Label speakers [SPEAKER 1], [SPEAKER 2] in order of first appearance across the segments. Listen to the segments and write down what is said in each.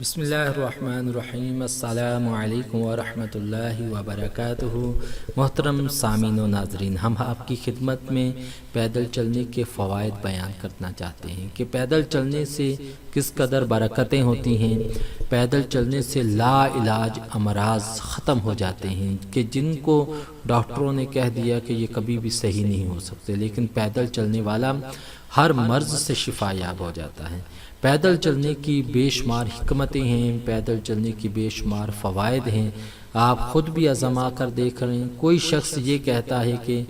[SPEAKER 1] بسم اللہ الرحمن الرحیم۔ السلام علیکم ورحمۃ اللہ وبرکاتہ۔ محترم سامعین و ناظرین، ہم آپ کی خدمت میں پیدل چلنے کے فوائد بیان کرنا چاہتے ہیں کہ پیدل چلنے سے کس قدر برکتیں ہوتی ہیں۔ پیدل چلنے سے لا علاج امراض ختم ہو جاتے ہیں کہ جن کو ڈاکٹروں نے کہہ دیا کہ یہ کبھی بھی صحیح نہیں ہو سکتے، لیکن پیدل چلنے والا ہر مرض سے شفا یاب ہو جاتا ہے۔ پیدل چلنے کی بے شمار حکمتیں ہیں، پیدل چلنے کی بے شمار فوائد ہیں۔ آپ خود بھی آزما کر دیکھ رہے ہیں۔ کوئی شخص یہ کہتا ہے کہ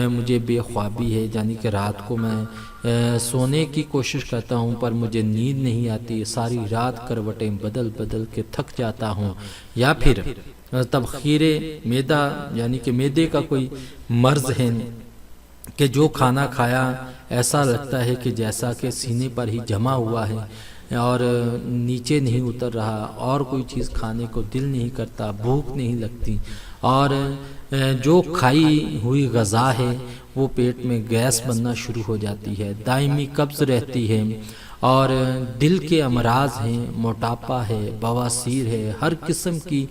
[SPEAKER 1] مجھے بے خوابی ہے، یعنی کہ رات کو میں سونے کی کوشش کرتا ہوں پر مجھے نیند نہیں آتی، ساری رات کروٹیں بدل بدل کے تھک جاتا ہوں، یا پھر تبخیر معدہ یعنی کہ معدے کا کوئی مرض ہے کہ جو کھانا کھایا ایسا لگتا ہے کہ جیسا کہ سینے پر ہی جمع ہوا ہے اور نیچے نہیں اتر رہا، اور کوئی چیز کھانے کو دل نہیں کرتا، بھوک نہیں لگتی، اور جو کھائی ہوئی غذا ہے وہ پیٹ میں گیس بننا شروع ہو جاتی ہے، دائمی قبض رہتی ہے، اور دل کے امراض ہیں، موٹاپا ہے، بواسیر ہے، ہر قسم کی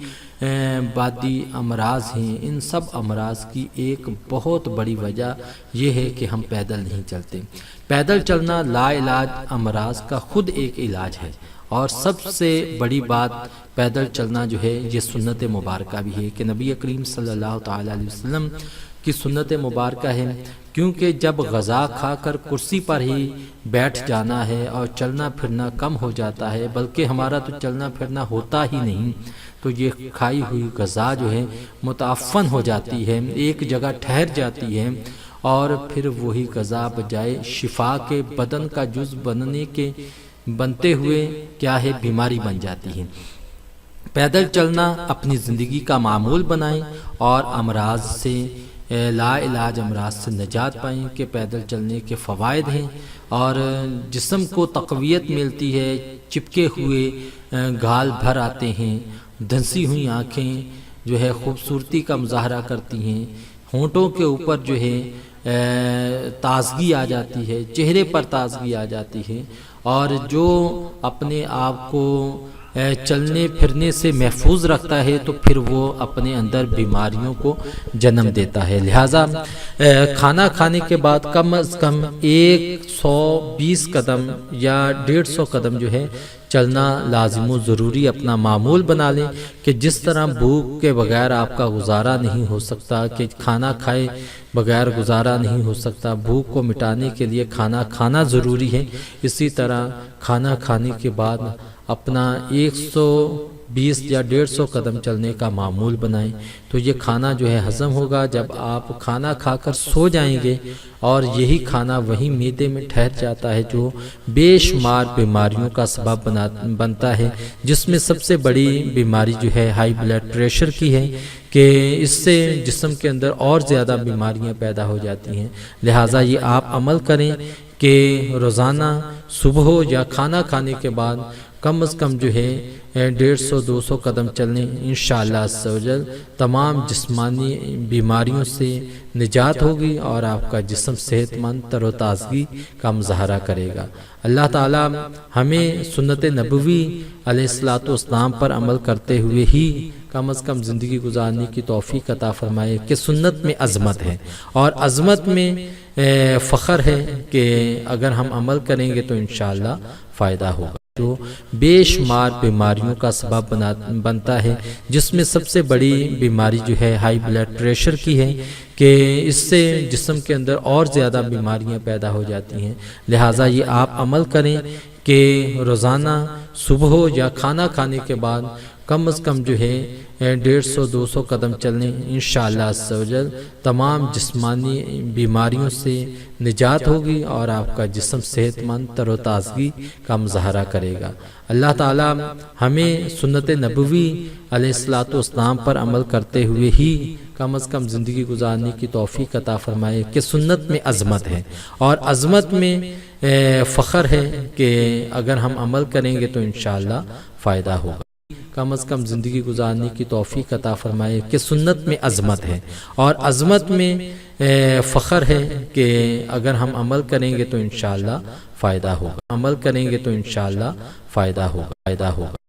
[SPEAKER 1] بادی امراض ہیں۔ ان سب امراض کی ایک بہت بڑی وجہ یہ ہے کہ ہم پیدل نہیں چلتے۔ پیدل چلنا لا علاج امراض کا خود ایک علاج ہے، اور سب سے بڑی بات پیدل چلنا جو ہے یہ سنت مبارکہ بھی ہے کہ نبی کریم صلی اللہ تعالی علیہ وسلم کی سنت مبارکہ ہے، کیونکہ جب غذا کھا کر کرسی پر ہی بیٹھ جانا ہے اور چلنا پھرنا کم ہو جاتا ہے، بلکہ ہمارا تو چلنا پھرنا ہوتا ہی نہیں، تو یہ کھائی ہوئی غذا جو ہے متعفن ہو جاتی ہے، ایک جگہ ٹھہر جاتی ہے، اور پھر وہی غذا بجائے شفا کے بدن کا جز بنتے ہوئے کیا ہے بیماری بن جاتی ہے۔ پیدل چلنا اپنی زندگی کا معمول بنائیں اور امراض سے لا علاج امراض سے نجات پائیں کہ پیدل چلنے کے فوائد ہیں، اور جسم کو تقویت ملتی ہے، چپکے ہوئے گال بھر آتے ہیں، دھنسی ہوئی آنکھیں جو ہے خوبصورتی کا مظاہرہ کرتی ہیں، ہونٹوں کے اوپر جو ہے تازگی آ جاتی ہے، چہرے پر تازگی آ جاتی ہے، اور جو اپنے آپ کو چلنے پھرنے سے محفوظ رکھتا ہے تو پھر وہ اپنے اندر بیماریوں کو جنم دیتا ہے۔ لہٰذا کھانا کھانے کے بعد کم از کم 120 قدم یا 150 قدم جو ہے چلنا لازم و ضروری اپنا معمول بنا لیں کہ جس طرح بھوک کے بغیر آپ کا گزارا نہیں ہو سکتا، کہ کھانا کھائے بغیر گزارا نہیں ہو سکتا، بھوک کو مٹانے کے لیے کھانا کھانا ضروری ہے، اسی طرح کھانا کھانے کے بعد اپنا 120 یا 150 قدم چلنے کا معمول بنائیں، تو یہ کھانا جو ہے ہضم ہوگا۔ جب آپ کھانا کھا کر سو جائیں گے اور یہی کھانا وہی معدے میں ٹھہر جاتا ہے جو بے شمار بیماریوں کا سبب بنتا ہے، جس میں سب سے بڑی بیماری جو ہے ہائی بلڈ پریشر کی ہے کہ اس سے جسم کے اندر اور زیادہ بیماریاں پیدا ہو جاتی ہیں۔ لہٰذا یہ آپ عمل کریں کہ روزانہ صبح یا کھانا کھانے کے بعد کم از کم جو ہے 150-200 قدم چلیں، انشاءاللہ عز و جل تمام جسمانی بیماریوں سے نجات ہوگی اور آپ کا جسم صحت مند تر و تازگی کا مظاہرہ کرے گا۔ اللہ تعالی ہمیں سنت نبوی علیہ الصلوۃ والسلام پر عمل کرتے ہوئے ہی کم از کم زندگی گزارنے کی توفیق عطا فرمائے کہ سنت میں عظمت ہے، اور عظمت میں فخر ہے کہ اگر ہم عمل کریں گے تو انشاءاللہ فائدہ ہوگا، جو بے شمار بیماریوں کا سبب بنتا ہے، جس میں سب سے بڑی بیماری جو ہے ہائی بلڈ پریشر کی ہے کہ اس سے جسم کے اندر اور زیادہ بیماریاں پیدا ہو جاتی ہیں۔ لہٰذا یہ آپ عمل کریں کہ روزانہ صبح یا کھانا کھانے کے بعد کم از کم جو ہے 150-200 قدم چلیں، انشاءاللہ عز و جل تمام جسمانی بیماریوں سے نجات ہوگی اور آپ کا جسم صحت مند تر و تازگی کا مظاہرہ کرے گا۔ اللہ تعالی ہمیں سنت نبوی علیہ الصلوۃ والسلام پر عمل کرتے ہوئے ہی کم از کم زندگی گزارنے کی توفیق عطا فرمائے کہ سنت میں عظمت ہے، اور عظمت میں فخر ہے کہ اگر ہم عمل کریں گے تو انشاءاللہ فائدہ ہوگا۔ کم از کم زندگی گزارنے کی توفیق عطا فرمائے کہ سنت میں عظمت ہے، اور عظمت میں فخر ہے کہ اگر ہم عمل کریں گے تو انشاءاللہ فائدہ ہوگا، عمل کریں گے تو انشاءاللہ فائدہ ہوگا۔